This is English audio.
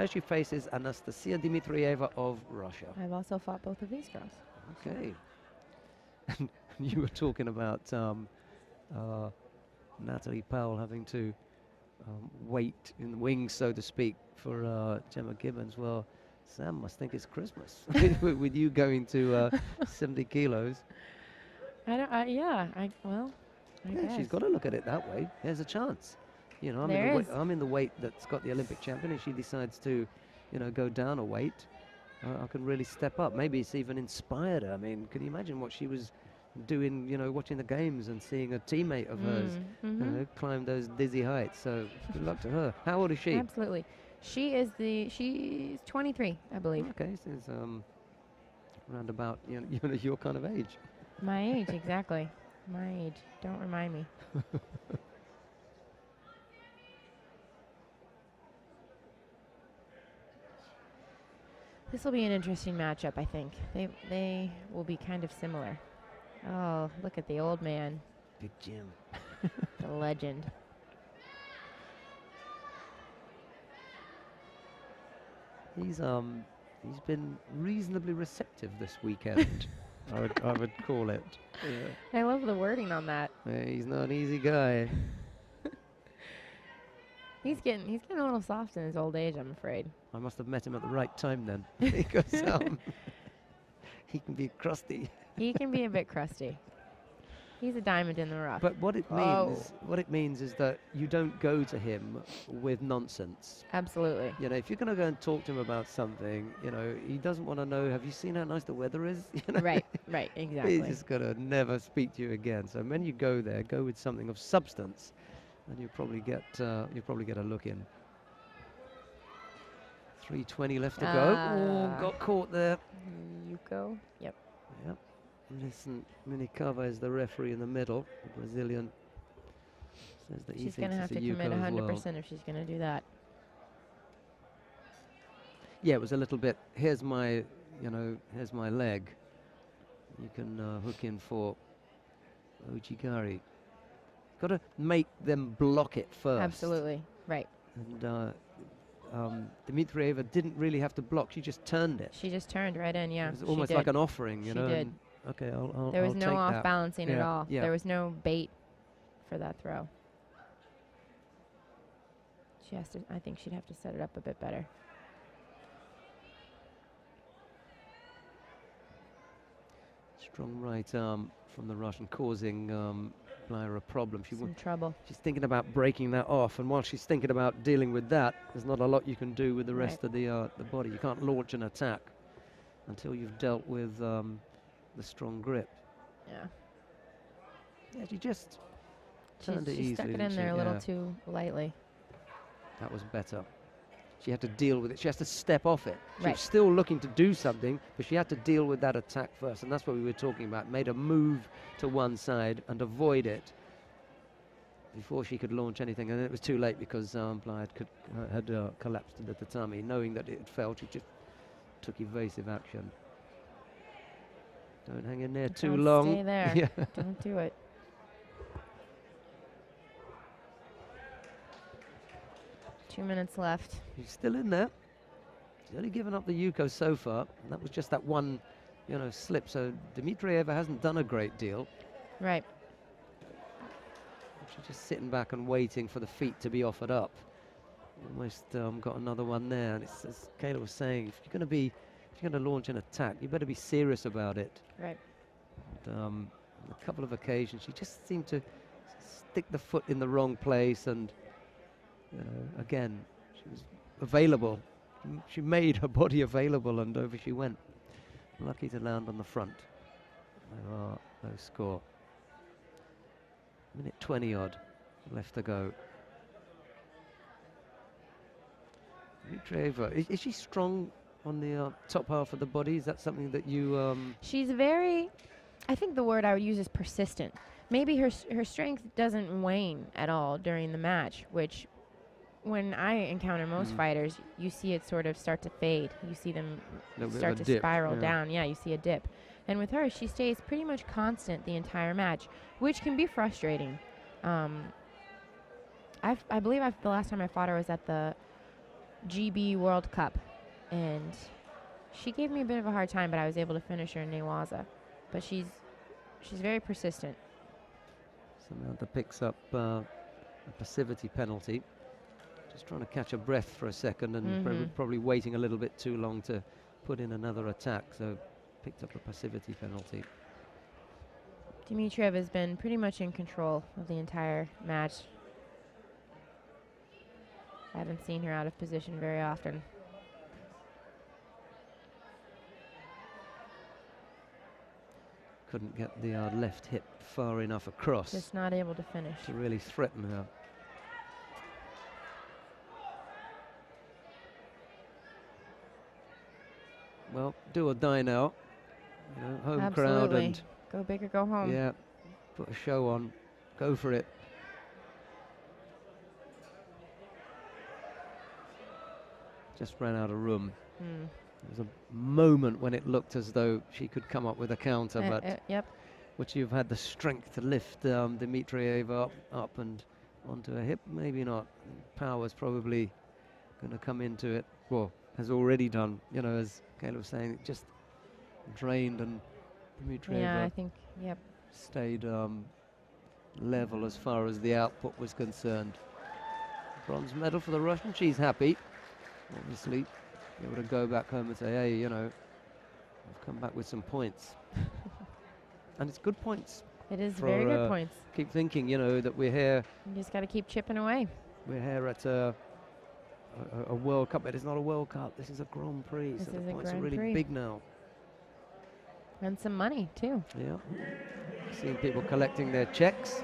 She faces Anastasiya Dmitrieva of Russia. I've also fought both of these girls. Okay. And you were talking about Natalie Powell having to wait in the wings, so to speak, for Gemma Gibbons. Well, Sam must think it's Christmas with you going to 70 kilos. I don't. Yeah. I guess. She's got to look at it that way. There's a chance. You know, I'm in the weight that's got the Olympic champion, and she decides to, you know, go down a weight. I can really step up. Maybe it's even inspired her. I mean, can you imagine what she was doing, you know, watching the games and seeing a teammate of hers, you know, climb those dizzy heights? So good luck to her. How old is she? Absolutely. She's 23, I believe. Okay, so it's around about, you know, your kind of age. My age, exactly. My age. Don't remind me. This will be an interesting matchup, I think. They will be kind of similar. Oh, look at the old man. Big Jim. The legend. He's been reasonably receptive this weekend. I would call it. Yeah. I love the wording on that. Yeah, he's not an easy guy. He's getting a little soft in his old age, I'm afraid. I must have met him at the right time then, because he can be crusty. He can be a bit crusty. He's a diamond in the rough. But what it means is that you don't go to him with nonsense. Absolutely. You know, if you're going to go and talk to him about something, you know, he doesn't want to know, have you seen how nice the weather is? You know? Right, exactly. He's just going to never speak to you again. So when you go there, go with something of substance, and you'll probably get a look in. 3:20 left to go. Oh, got caught there. Yuko. Yep. Listen, Minikava is the referee in the middle. The Brazilian says that she's going to have to commit 100% if she's going to do that. Yeah, it was a little bit. Here's my leg. You can hook in for Ojigari. Got to make them block it first. Absolutely, right. And Dmitrieva didn't really have to block. She just turned it. She just turned right in, yeah. It was almost like an offering, you know. She did. Okay, there was no off that. balancing at all. Yeah. There was no bait for that throw. I think she'd have to set it up a bit better. Strong right arm from the Russian, causing Bleier a problem. Some trouble. She's thinking about breaking that off, and while she's thinking about dealing with that, there's not a lot you can do with the rest of the body. You can't launch an attack until you've dealt with the strong grip. Yeah, she just turned it easily. She stuck it in there a little too lightly. That was better. She had to deal with it. She has to step off it. She was still looking to do something, but she had to deal with that attack first, and that's what we were talking about. Made a move to one side and avoid it before she could launch anything, and it was too late because Bleier had collapsed to the tatami. Knowing that it had failed, she just took evasive action. Don't hang in there too long. Stay there. Yeah. Don't do it. Two minutes left. She's still in there. She's only given up the Yuko so far. And that was just that one, you know, slip. So Dmitrieva hasn't done a great deal. Right. She's just sitting back and waiting for the feet to be offered up. Almost got another one there. And it's, as Kayla was saying, if you're going to launch an attack, you better be serious about it. Right. And, on a couple of occasions, she just seemed to stick the foot in the wrong place, and again, she was available. She made her body available, and over she went. Lucky to land on the front. No score. Minute 20 odd left to go. Dmitrieva, is she strong on the top half of the body? Is that something that you... She's very, I think the word I would use is persistent. Maybe her strength doesn't wane at all during the match, which when I encounter most fighters, you see it sort of start to fade. You see them start to spiral down. Yeah, you see a dip. And with her, she stays pretty much constant the entire match, which can be frustrating. I believe the last time I fought her was at the GB World Cup, and she gave me a bit of a hard time, but I was able to finish her in Newaza. But she's very persistent. Samantha picks up a passivity penalty. Just trying to catch her breath for a second, and probably waiting a little bit too long to put in another attack, so picked up a passivity penalty. Dmitrieva has been pretty much in control of the entire match. I haven't seen her out of position very often. Couldn't get the left hip far enough across. Just not able to finish. To really threaten her. Well, do or die now. You know, home crowd and go big or go home. Yeah, put a show on. Go for it. Just ran out of room. There was a moment when it looked as though she could come up with a counter, but would she have had the strength to lift Dmitrieva up and onto her hip? Maybe not. Power's probably going to come into it. Well, has already done, you know, as Caleb was saying, just drained, and Dmitrieva I think, stayed level as far as the output was concerned. Bronze medal for the Russian. She's happy, obviously. Able to go back home and say, hey, you know, I've come back with some points. And it's good points. It is very good points. Keep thinking, you know, that we're here. You just got to keep chipping away. We're here at a World Cup. It is not a World Cup. This is a Grand Prix. This so the is a points are Grand really Prix. big now. And some money, too. Yeah. Seeing people collecting their checks.